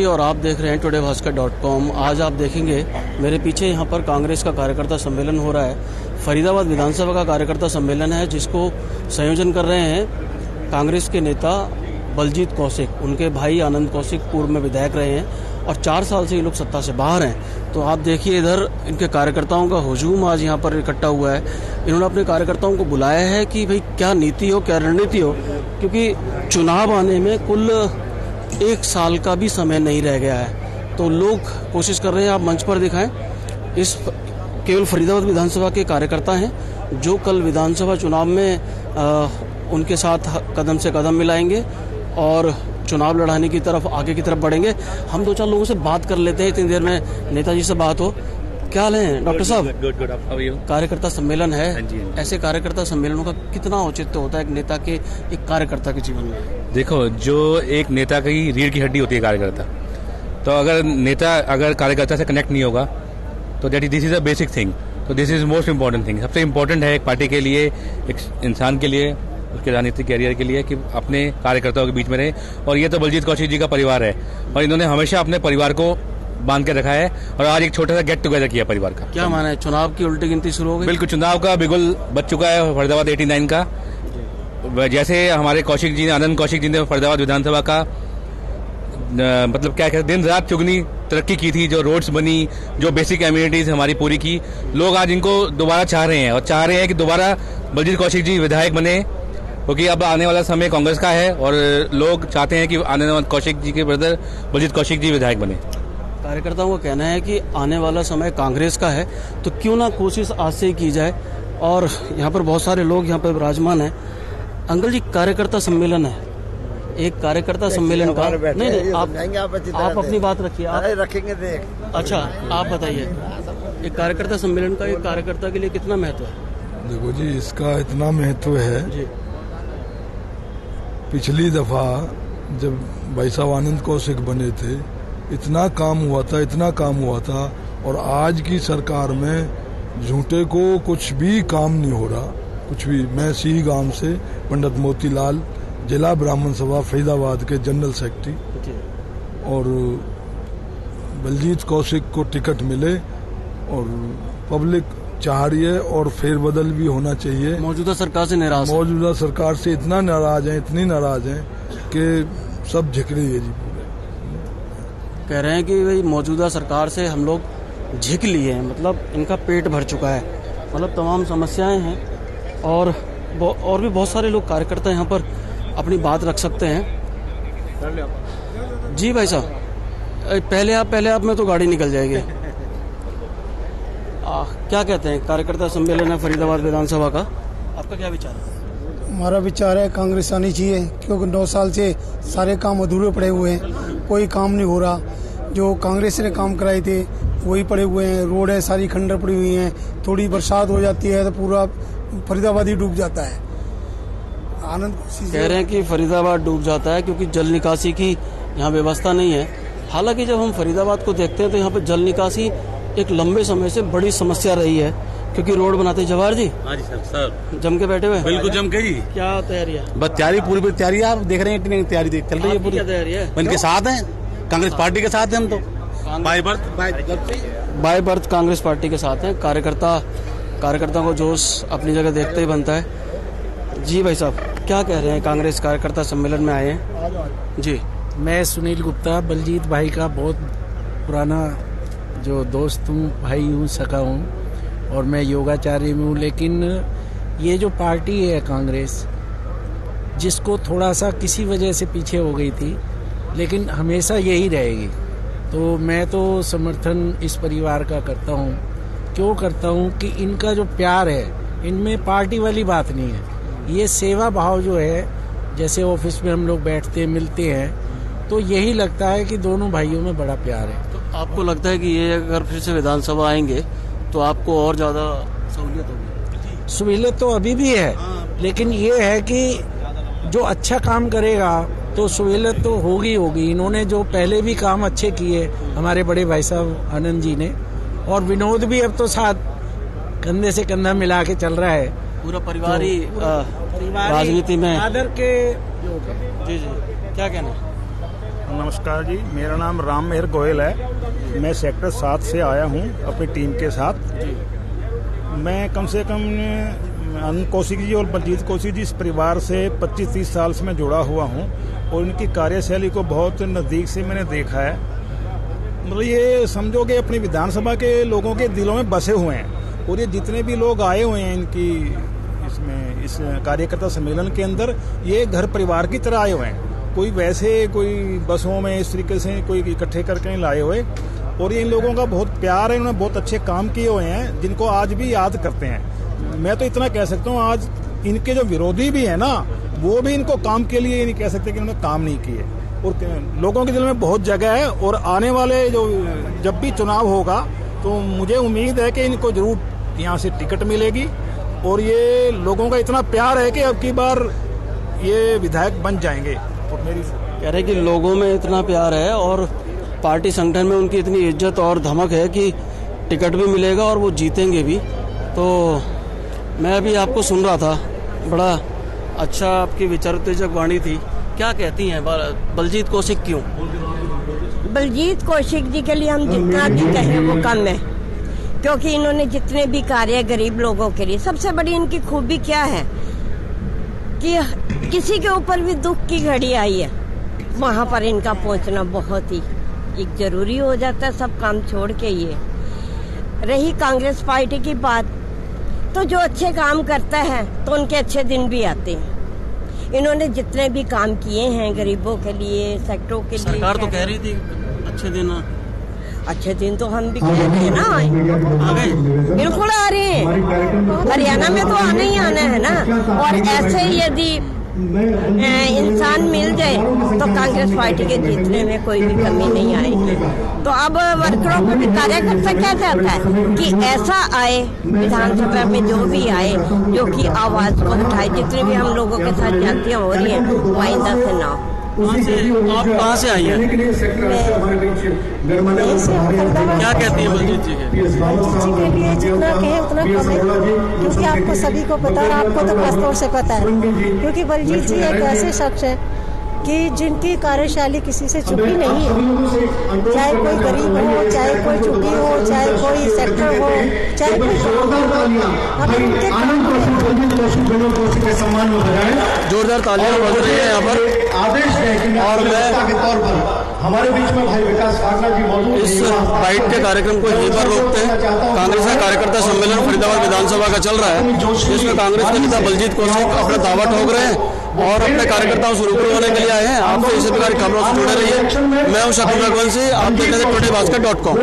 जोशी और आप देख रहे हैं todaybhaskar.com। आज आप देखेंगे मेरे पीछे यहाँ पर कांग्रेस का कार्यकर्ता सम्मेलन हो रहा है। फरीदाबाद विधानसभा का कार्यकर्ता सम्मेलन है जिसको संयोजन कर रहे हैं कांग्रेस के नेता बलजीत कौशिक। उनके भाई आनंद कौशिक पूर्व में विधायक रहे हैं और 4 साल से ये लोग सत्ता से बाहर हैं। तो आप देखिए इधर इनके कार्यकर्ताओं का हुजूम आज यहाँ पर इकट्ठा हुआ है। इन्होंने अपने कार्यकर्ताओं को बुलाया है कि भाई क्या नीति हो, क्या रणनीति हो, क्योंकि चुनाव आने में कुल 1 साल का भी समय नहीं रह गया है। तो लोग कोशिश कर रहे हैं आप मंच पर दिखाएं। इस केवल फरीदाबाद विधानसभा के कार्यकर्ता हैं जो कल विधानसभा चुनाव में उनके साथ कदम से कदम मिलाएंगे और चुनाव लड़ाने की तरफ आगे की तरफ बढ़ेंगे। हम 2-4 लोगों से बात कर लेते हैं, इतनी देर में नेताजी से बात हो। क्या हाल है डॉक्टर साहब? गुड। कार्यकर्ता सम्मेलन है, हाँ ऐसे कार्यकर्ता सम्मेलनों का कितना औचित्य होता है एक नेता के, एक कार्यकर्ता के जीवन में? देखो, जो एक नेता की रीढ़ की हड्डी होती है कार्यकर्ता, तो अगर कार्यकर्ता से कनेक्ट नहीं होगा तो this is a basic thing. तो this is most important thing. सबसे इम्पोर्टेंट है एक पार्टी के लिए, एक इंसान के लिए, उसके राजनीतिक कैरियर के लिए कि अपने कार्यकर्ताओं के बीच में रहे। और ये तो बलजीत कौशिक जी का परिवार है और इन्होंने हमेशा अपने परिवार को बांध के रखा है और आज एक छोटा सा गेट टुगेदर किया परिवार का। क्या माना है, चुनाव की उल्टी गिनती शुरू हो गई? बिल्कुल, चुनाव का बिगुल बच चुका है फरीदाबाद 89 का। जैसे हमारे कौशिक जी ने, आनंद कौशिक जी ने फरीदाबाद विधानसभा का मतलब क्या कहते, दिन रात चुगनी तरक्की की थी। जो रोड्स बनी, जो बेसिक एम्यूनिटीज हमारी पूरी की, लोग आज इनको दोबारा चाह रहे हैं और चाह रहे हैं कि दोबारा बलजीत कौशिक जी विधायक बने, क्योंकि अब आने वाला समय कांग्रेस का है और लोग चाहते हैं कि आनंद कौशिक जी के ब्रदर बलजीत कौशिक जी विधायक बने। कार्यकर्ताओं का कहना है कि आने वाला समय कांग्रेस का है, तो क्यों ना कोशिश आज से ही की जाए। और यहाँ पर बहुत सारे लोग यहाँ पर विराजमान हैं। अंकल जी, कार्यकर्ता सम्मेलन है, एक कार्यकर्ता सम्मेलन का नहीं आप अपनी बात रखिए, आप रखेंगे देख। अच्छा, आप बताइए, एक कार्यकर्ता सम्मेलन का एक कार्यकर्ता के लिए कितना महत्व है? देखो जी, इसका इतना महत्व है जी। पिछली दफा जब भाई साहब आनंद कौशिक बने थे, इतना काम हुआ था और आज की सरकार में झूठे को कुछ भी काम नहीं हो रहा, कुछ भी। मैं सी गांव से पंडित मोतीलाल, जिला ब्राह्मण सभा फरीदाबाद के जनरल सेक्रेटरी, और बलजीत कौशिक को टिकट मिले और पब्लिक चाह रही है और फेरबदल भी होना चाहिए। मौजूदा सरकार से नाराज, मौजूदा सरकार से इतना नाराज है, इतनी नाराज है कि सब झिक रही है जी। कह रहे हैं कि भाई मौजूदा सरकार से हम लोग झिक लिए हैं, मतलब इनका पेट भर चुका है, मतलब तमाम समस्याएं हैं। और भी बहुत सारे लोग कार्यकर्ता यहाँ पर अपनी बात रख सकते हैं। जी भाई साहब, पहले आप में तो गाड़ी निकल जाएगी। क्या कहते हैं, कार्यकर्ता सम्मेलन है फरीदाबाद विधानसभा का, आपका क्या विचार है? हमारा विचार है कांग्रेस आनी चाहिए, क्योंकि 9 साल से सारे काम अधूरे पड़े हुए हैं, कोई काम नहीं हो रहा। जो कांग्रेस ने काम कराए थे वही पड़े हुए हैं। रोड है सारी खंडर पड़ी हुई हैं, थोड़ी बरसात हो जाती है तो पूरा फरीदाबाद ही डूब जाता है। आनंद कह रहे हैं कि फरीदाबाद डूब जाता है क्योंकि जल निकासी की यहाँ व्यवस्था नहीं है। हालांकि जब हम फरीदाबाद को देखते हैं तो यहाँ पर जल निकासी एक लंबे समय से बड़ी समस्या रही है, क्योंकि रोड बनाते जवाहर जी। हाँ जी सर जम के बैठे हुए? बिल्कुल जम के जी। क्या तैयारी है? बस तैयारी, पूरी तैयारी आप देख रहे हैं, इतनी तैयारी चल रही है पूरी। क्या तैयारी है? इनके साथ हैं, कांग्रेस पार्टी के साथ हैं हम तो। बाय बर्थ कांग्रेस पार्टी के साथ हैं। कार्यकर्ता को जोश अपनी जगह देखते ही बनता है। जी भाई साहब, क्या कह रहे हैं, कांग्रेस कार्यकर्ता सम्मेलन में आए हैं जी? मैं सुनील गुप्ता, बलजीत भाई का बहुत पुराना जो दोस्त हूँ, भाई हूँ, सखा हूँ, और मैं योगाचार्य में हूँ। लेकिन ये जो पार्टी है कांग्रेस, जिसको थोड़ा सा किसी वजह से पीछे हो गई थी, लेकिन हमेशा यही रहेगी। तो मैं तो समर्थन इस परिवार का करता हूँ। क्यों करता हूँ कि इनका जो प्यार है, इनमें पार्टी वाली बात नहीं है। ये सेवा भाव जो है, जैसे ऑफिस में हम लोग बैठते मिलते हैं, तो यही लगता है कि दोनों भाइयों में बड़ा प्यार है। तो आपको लगता है कि ये अगर फिर से विधानसभा आएंगे तो आपको और ज्यादा सहूलियत होगी? सहूलियत तो अभी भी है, लेकिन ये है कि जो अच्छा काम करेगा तो सहूलियत तो होगी। इन्होंने जो पहले भी काम अच्छे किए हमारे बड़े भाई साहब आनंद जी ने, और विनोद भी अब तो साथ कंधे से कंधा मिला के चल रहा है। पूरा परिवार ही राजनीति में आदर के। जी, क्या कहना? नमस्कार जी, मेरा नाम राम मेहर गोयल है। मैं सेक्टर 7 से आया हूँ अपनी टीम के साथ। मैं कम से कम अनंत कौशिक जी और बलजीत कौशिक जी इस परिवार से 25-30 साल से मैं जुड़ा हुआ हूँ और इनकी कार्यशैली को बहुत नज़दीक से मैंने देखा है। मतलब ये समझो कि अपनी विधानसभा के लोगों के दिलों में बसे हुए हैं और ये जितने भी लोग आए हुए हैं इनकी इस कार्यकर्ता सम्मेलन के अंदर, ये घर परिवार की तरह आए हुए हैं। कोई वैसे कोई बसों में इस तरीके से कोई इकट्ठे करके नहीं लाए हुए और ये इन लोगों का बहुत प्यार है। इन्होंने बहुत अच्छे काम किए हुए हैं जिनको आज भी याद करते हैं। मैं तो इतना कह सकता हूँ, आज इनके जो विरोधी भी है ना, वो भी इनको काम के लिए नहीं कह सकते कि इन्होंने काम नहीं किए और लोगों के दिल में बहुत जगह है। और आने वाले जब भी चुनाव होगा तो मुझे उम्मीद है कि इनको जरूर यहाँ से टिकट मिलेगी और ये लोगों का इतना प्यार है कि अब की बार ये विधायक बन जाएंगे। और मेरी कह रहे कि लोगों में इतना प्यार है और पार्टी संगठन में उनकी इतनी इज्जत और धमक है कि टिकट भी मिलेगा और वो जीतेंगे भी। तो मैं अभी आपको सुन रहा था, बड़ा अच्छा आपकी विचारोत्तेजक वाणी थी। क्या कहती हैं बलजीत कौशिक क्यों? बलजीत कौशिक जी के लिए हम जितना भी कहें वो कम है, क्योंकि इन्होंने जितने भी कार्य गरीब लोगों के लिए, सबसे बड़ी इनकी खूबी क्या है कि किसी के ऊपर भी दुख की घड़ी आई है, वहाँ पर इनका पहुँचना बहुत ही एक जरूरी हो जाता है, सब काम छोड़ के। ये रही कांग्रेस पार्टी की बात, तो जो अच्छे काम करता है तो उनके अच्छे दिन भी आते हैं। इन्होंने जितने भी काम किए हैं गरीबों के लिए, सेक्टरों के लिए, सरकार तो कह रही थी अच्छे दिन तो हम भी कह रहे हैं ना, आ गए। बिल्कुल आ रहे हैं। हरियाणा में तो आना ही आना है ना। और ऐसे यदि इंसान मिल जाए तो कांग्रेस पार्टी के जीतने में कोई भी कमी नहीं आएगी। तो अब वर्करों को भी कार्यकर्ता क्या चाहता है कि ऐसा आए विधानसभा में, जो भी आए जो कि आवाज को उठाए। जितने भी हम लोगों के साथ जातियां हो रही हैं वो आइंदा से ना हो। आप कहाँ से आई हैं? क्या कहती है बलजीत जी के? जी के लिए जितना कहे उतना कम है, क्योंकि आपको सभी को पता है, आपको तो खास तौर से पता है, क्योंकि बलजीत जी एक ऐसे शख्स है कि जिनकी कार्यशैली किसी से चुकी नहीं है। चाहे कोई गरीब हो, चाहे कोई चुकी हो, चाहे कोई सेक्टर हो, चाहे कोई अगर उनके जोरदार तालियां बज रही है यहाँ पर। और मैं हमारे बीच में भाई विकास फागला जी मौजूद। इस बाइट के कार्यक्रम को यहीं पर रोकते हैं। कांग्रेस का कार्यकर्ता सम्मेलन फरीदाबाद विधानसभा का चल रहा है, जिसमें कांग्रेस के नेता बलजीत कौशिक अपना दावा ठोक रहे हैं और अपने कार्यकर्ताओं से रूबरू होने के लिए आए हैं। आपसे इसी प्रकार खबरों से जुड़े रहिए। मैं हूं शत्रुघ्न रघुवंशी, आप देख रहे थे टुडे भास्कर.com।